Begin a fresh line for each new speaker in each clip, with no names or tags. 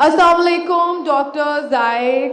Assalamu alaikum, Dr. Zaid.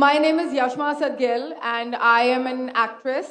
My name is Yashma Sadgil and I am an actress.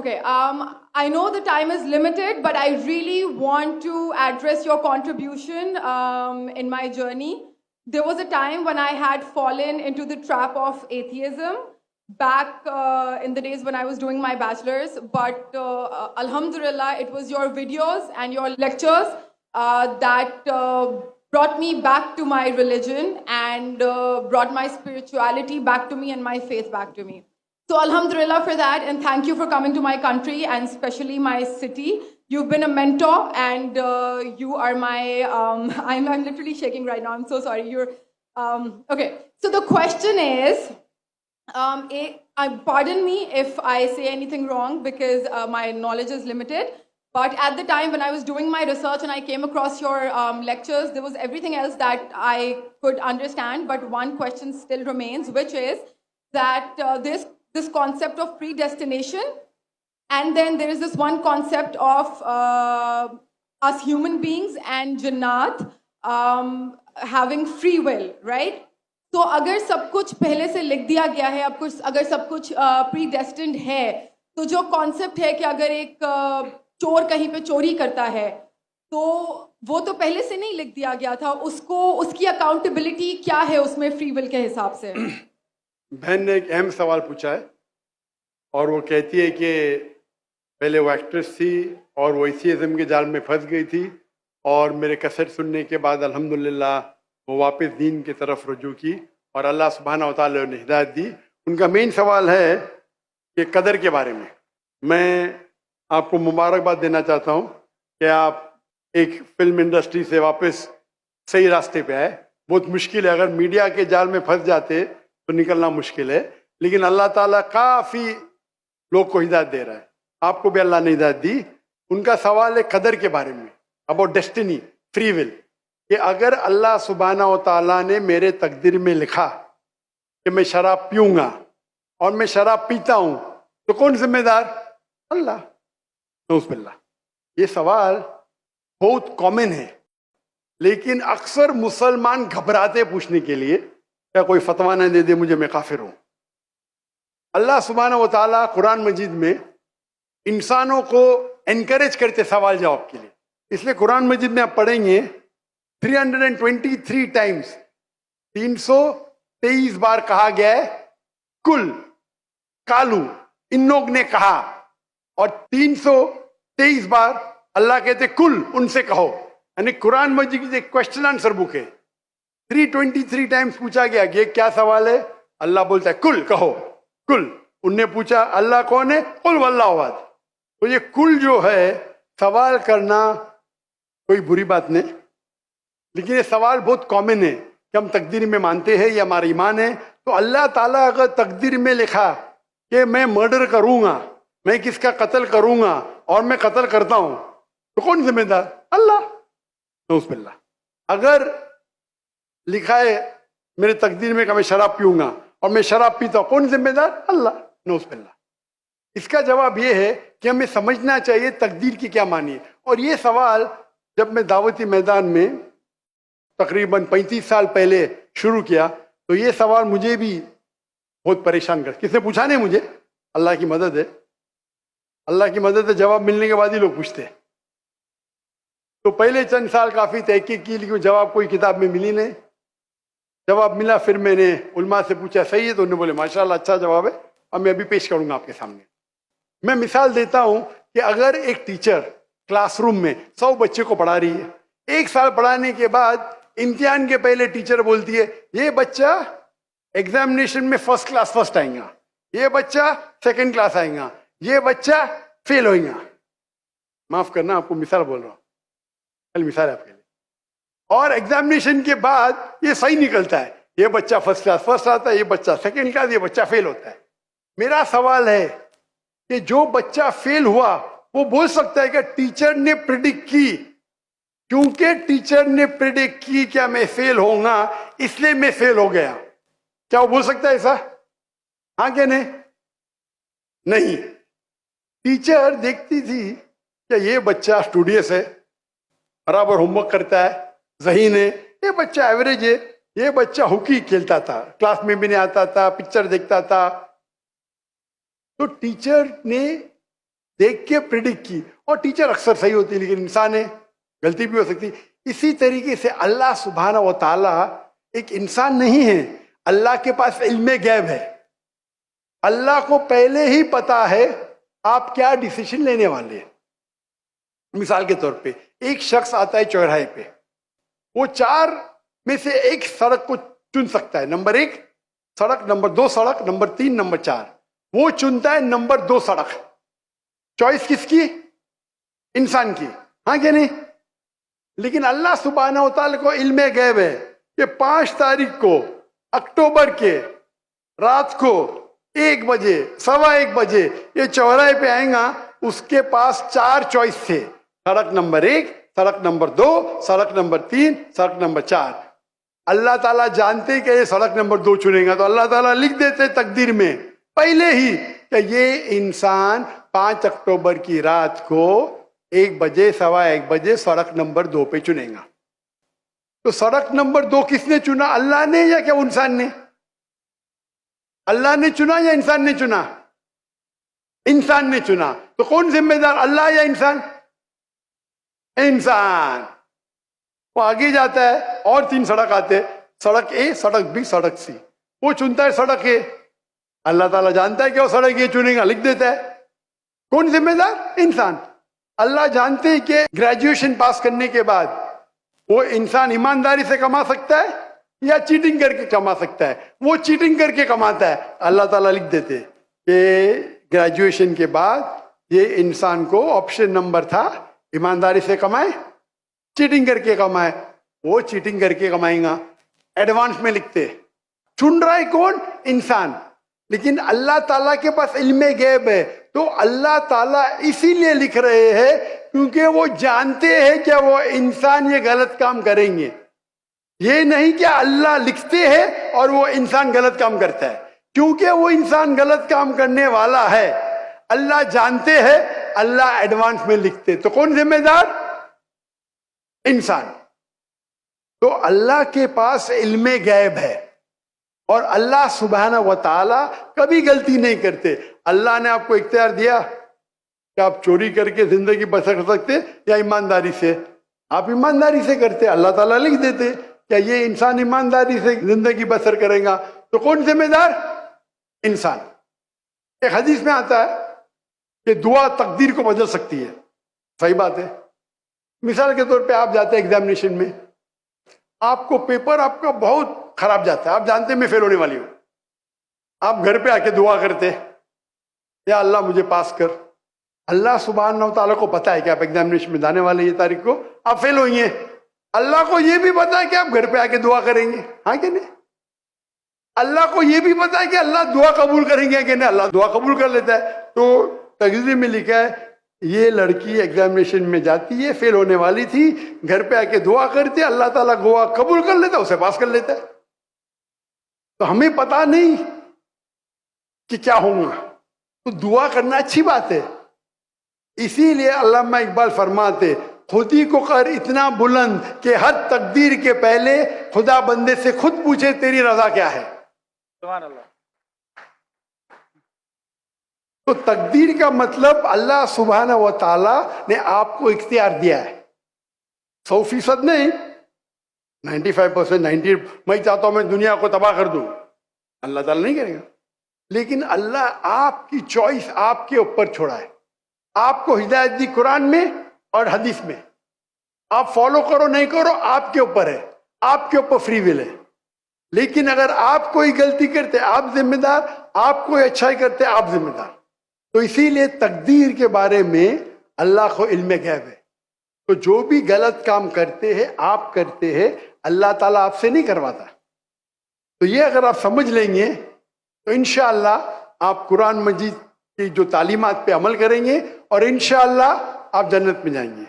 Okay, I know the time is limited, but I really want to address your contribution in my journey. There was a time when I had fallen into the trap of atheism back in the days when I was doing my bachelor's, but alhamdulillah, it was your videos and your lectures that brought me back to my religion and brought my spirituality back to me and my faith back to me. So alhamdulillah for that, and thank you for coming to my country and especially my city. You've been a mentor and you are my, I'm literally shaking right now, I'm so sorry. Okay, so the question is, pardon me if I say anything wrong because my knowledge is limited. But at the time when I was doing my research and I came across your lectures, there was everything else that I could understand. But one question still remains, which is that this concept of predestination, and then there is this one concept of us human beings and Jannat having free will, right? تو اگر سب کچھ پہلے سے لکھ دیا گیا ہے، اب کچھ اگر سب کچھ پری ڈیسٹنڈ ہے، تو جو کانسیپٹ ہے کہ اگر ایک چور کہیں پہ چوری کرتا ہے تو وہ تو پہلے سے نہیں لکھ دیا گیا تھا، اس کی اکاؤنٹیبلٹی کیا ہے اس میں فری ول کے حساب سے؟
بہن نے ایک اہم سوال پوچھا ہے اور وہ کہتی ہے کہ پہلے وہ ایکٹریس تھی اور وہ ایتھیزم کے جال میں پھنس گئی تھی اور میرے کیسٹ سننے کے بعد الحمدللہ وہ واپس دین کی طرف رجوع کی اور اللہ سبحانہ و تعالیٰ نے ہدایت دی. ان کا مین سوال ہے کہ قدر کے بارے میں آپ کو مبارکباد دینا چاہتا ہوں کہ آپ ایک فلم انڈسٹری سے واپس صحیح راستے پہ آئے. بہت مشکل ہے، اگر میڈیا کے جال میں پھنس جاتے تو نکلنا مشکل ہے، لیکن اللہ تعالیٰ کافی لوگ کو ہدایت دے رہا ہے. آپ کو بھی اللہ نے ہدایت دی. ان کا سوال ہے قدر کے بارے میں، اباؤٹ ڈیسٹنی، فری ول، کہ اگر اللہ سبحانہ و تعالیٰ نے میرے تقدیر میں لکھا کہ میں شراب پیوں گا اور میں شراب پیتا ہوں تو کون ذمہ دار؟ اللہ. نعوذ باللہ. یہ سوال بہت کامن ہے، لیکن اکثر مسلمان گھبراتے پوچھنے کے لیے کیا کوئی فتویٰ نہ دے دے مجھے، میں کافر ہوں. اللہ سبحانہ و تعالیٰ قرآن مجید میں انسانوں کو انکریج کرتے سوال جواب کے لیے. اس لیے قرآن مجید میں آپ پڑھیں گے 323 ٹائمز، 323 بار کہا گیا ہے کل، کالو، ان لوگ نے کہا، اور 323 بار اللہ کہتے کل، ان سے کہو. یعنی قرآن مجید کی ایک کوشچن آنسر بک ہے. 323 ٹائمز پوچھا گیا کہ یہ کیا سوال ہے، اللہ بولتا ہے کل، کہو کل. ان نے پوچھا اللہ کون ہے، قل واللہ احد. تو یہ کل جو ہے سوال کرنا کوئی بری بات نہیں، لیکن یہ سوال بہت کامن ہے کہ ہم تقدیر میں مانتے ہیں، یہ ہمارا ایمان ہے. تو اللہ تعالیٰ اگر تقدیر میں لکھا کہ میں مرڈر کروں گا، میں کس کا قتل کروں گا اور میں قتل کرتا ہوں، تو کون ذمہ دار؟ اللہ. نعوذ باللہ. اگر لکھا ہے میرے تقدیر میں کہ میں شراب پیوں گا اور میں شراب پیتا ہوں، کون ذمہ دار؟ اللہ. نعوذ باللہ. اس کا جواب یہ ہے کہ ہمیں سمجھنا چاہیے تقدیر کی کیا معنی ہے. اور یہ سوال جب میں دعوتی میدان میں تقریباً 35 سال پہلے شروع کیا تو یہ سوال مجھے بھی بہت پریشان کر. کس نے پوچھا نہیں مجھے، اللہ کی مدد ہے، اللہ کی مدد ہے. جواب ملنے کے بعد ہی لوگ پوچھتے ہیں. تو پہلے چند سال کافی تحقیق کی، لیکن جواب کوئی کتاب میں ملی نہیں. جواب ملا، پھر میں نے علماء سے پوچھا صحیح ہے، تو انہوں نے بولے ماشاءاللہ اچھا جواب ہے، اب میں ابھی پیش کروں گا آپ کے سامنے. میں مثال دیتا ہوں کہ اگر ایک ٹیچر کلاس روم میں 100 بچے کو پڑھا رہی ہے، 1 سال پڑھانے کے بعد امتحان کے پہلے ٹیچر بولتی ہے یہ بچہ ایگزامینیشن میں فرسٹ کلاس فرسٹ آئیں گا، یہ بچہ سیکنڈ کلاس آئیں گا، یہ بچہ فیل ہوئیں گا. معاف کرنا، آپ کو مثال بول رہا ہوں، مثال ہے آپ کے لیے. اور ایگزامینیشن کے بعد یہ صحیح نکلتا ہے، یہ بچہ فرسٹ کلاس فرسٹ آتا ہے، یہ بچہ سیکنڈ کلاس، یہ بچہ فیل ہوتا ہے. میرا سوال ہے کہ جو بچہ فیل ہوا وہ بول سکتا ہے کہ ٹیچر نے پریڈکٹ کی، کیونکہ ٹیچر نے پریڈکٹ کی کیا میں فیل ہوں گا اس لیے میں فیل ہو گیا. کیا وہ بول سکتا ہے ایسا؟ ہاں کہ نہیں. ٹیچر دیکھتی تھی کہ یہ بچہ اسٹوڈیس ہے، برابر ہوم ورک کرتا ہے, ذہین ہے, یہ بچہ ایوریج ہے, یہ بچہ ہاکی کھیلتا تھا, کلاس میں بھی نہیں آتا تھا, پکچر دیکھتا تھا. تو ٹیچر نے دیکھ کے پریڈکٹ کی, اور ٹیچر اکثر صحیح ہوتی ہے لیکن انسان ہے, غلطی بھی ہو سکتی. اسی طریقے سے اللہ سبحانہ و تعالیٰ ایک انسان نہیں ہے, اللہ کے پاس علم غیب ہے. اللہ کو پہلے ہی پتا ہے آپ کیا ڈیسیشن لینے والے ہیں. مثال کے طور پہ ایک شخص آتا ہے چوراہے پہ, وہ 4 میں سے ایک سڑک کو چن سکتا ہے, نمبر 1 سڑک, نمبر 2 سڑک, نمبر 3, نمبر 4. وہ چنتا ہے نمبر 2 سڑک. چوائس کس کی؟ انسان کی, ہاں کہ نہیں؟ لیکن اللہ سبحانہ و تعالیٰ کو علم غیب ہے کہ 5 تاریخ کو اکتوبر کے رات کو 1 بجے 1:15 بجے یہ چوراہے پہ آئیں گا, اس کے پاس 4 چوائس تھے, سڑک نمبر 1, سڑک نمبر 2, سڑک نمبر 3, سڑک نمبر 4. اللہ تعالیٰ جانتے کہ یہ سڑک نمبر 2 چنے گا, تو اللہ تعالیٰ لکھ دیتے تقدیر میں پہلے ہی کہ یہ انسان 5 اکتوبر کی رات کو 1 بجے 1:15 بجے سڑک نمبر 2 پہ چنے گا. تو سڑک نمبر 2 کس نے چنا, اللہ نے یا کیا انسان نے؟ اللہ نے چنا یا انسان نے چنا؟ انسان نے چنا. تو کون ذمہ دار, اللہ یا انسان؟ انسان. وہ آگے جاتا ہے اور 3 سڑک آتے, سڑک اے, سڑک بی, سڑک سی. وہ چنتا ہے سڑک اے, اللہ تعالیٰ جانتا ہے کہ وہ سڑک اے چنے گا, لکھ دیتا ہے. کون ذمہ دار؟ انسان. اللہ جانتے ہیں کہ گریجویشن پاس کرنے کے بعد وہ انسان ایمانداری سے کما سکتا ہے یا چیٹنگ کر کے کما سکتا ہے. وہ چیٹنگ کر کے کماتا ہے, اللہ تعالیٰ لکھ دیتے کہ گریجویشن کے بعد یہ انسان کو آپشن نمبر تھا, ایمانداری سے کمائے, چیٹنگ کر کے کمائے. وہ چیٹنگ کر کے کمائیں گا, ایڈوانس میں لکھتے. چن رہا ہے کون؟ انسان. لیکن اللہ تعالیٰ کے پاس علم غیب ہے, تو اللہ تعالیٰ اسی لیے لکھ رہے ہیں کیونکہ وہ جانتے ہیں کہ وہ انسان یہ غلط کام کریں گے. یہ نہیں کہ اللہ لکھتے ہیں اور وہ انسان غلط کام کرتا ہے, کیونکہ وہ انسان غلط کام کرنے والا ہے, اللہ جانتے ہیں, اللہ ایڈوانس میں لکھتے. تو کون ذمہ دار؟ انسان. تو اللہ کے پاس علم غیب ہے, اور اللہ سبحانہ و تعالی کبھی غلطی نہیں کرتے. اللہ نے آپ کو اختیار دیا کہ آپ چوری کر کے زندگی بسر کر سکتے یا ایمانداری سے. آپ ایمانداری سے کرتے, اللہ تعالیٰ لکھ دیتے کہ یہ انسان ایمانداری سے زندگی بسر کرے گا. تو کون ذمہ دار؟ انسان. ایک حدیث میں آتا ہے کہ دعا تقدیر کو بدل سکتی ہے. صحیح بات ہے. مثال کے طور پہ آپ جاتے ہیں ایگزامینیشن میں, آپ کو پیپر آپ کا بہت خراب جاتا ہے, آپ جانتے ہیں میں فیل ہونے والی ہوں, آپ گھر پہ آ کے دعا کرتے یا اللہ مجھے پاس کر. اللہ سبحانہ و تعالیٰ کو پتا ہے کہ آپ ایگزامینیشن میں جانے والے یہ تاریخ کو آپ فیل ہوئی ہیں. اللہ کو یہ بھی پتا ہے کہ آپ گھر پہ آ کے دعا کریں گے, ہاں کہ نہیں؟ اللہ کو یہ بھی پتا ہے کہ اللہ دعا قبول کریں گے کہ نہیں, اللہ دعا قبول کر لیتا ہے. تو تقریر میں لکھا ہے یہ لڑکی ایگزامینیشن میں جاتی ہے, فیل ہونے والی تھی, گھر پہ آ کے دعا کرتی, اللہ تعالیٰ دعا قبول کر لیتا, اسے پاس کر لیتا ہے. تو ہمیں پتا نہیں کہ کیا ہوگا, تو دعا کرنا اچھی بات ہے. اسی لیے علامہ اقبال فرماتے خودی کو کر اتنا بلند کہ ہر تقدیر کے پہلے خدا بندے سے خود پوچھے تیری رضا کیا ہے.
سبحان اللہ.
تو تقدیر کا مطلب اللہ سبحانہ و تعالیٰ نے آپ کو اختیار دیا ہے, 100% نہیں, 95%, 90. میں چاہتا ہوں میں دنیا کو تباہ کر دوں, اللہ تعالیٰ نہیں کرے گا. لیکن اللہ آپ کی چوائس آپ کے اوپر چھوڑا ہے. آپ کو ہدایت دی قرآن میں اور حدیث میں, آپ فالو کرو نہیں کرو آپ کے اوپر ہے, آپ کے اوپر فری ول ہے. لیکن اگر آپ کوئی غلطی کرتے آپ ذمہ دار, آپ کوئی اچھائی کرتے آپ ذمہ دار. تو اسی لیے تقدیر کے بارے میں اللہ کو علم غیب ہے. تو جو بھی غلط کام کرتے ہیں آپ کرتے ہیں, اللہ تعالیٰ آپ سے نہیں کرواتا. تو یہ اگر آپ سمجھ لیں گے تو انشاءاللہ آپ قرآن مجید کی جو تعلیمات پہ عمل کریں گے اور انشاءاللہ آپ جنت میں جائیں گے.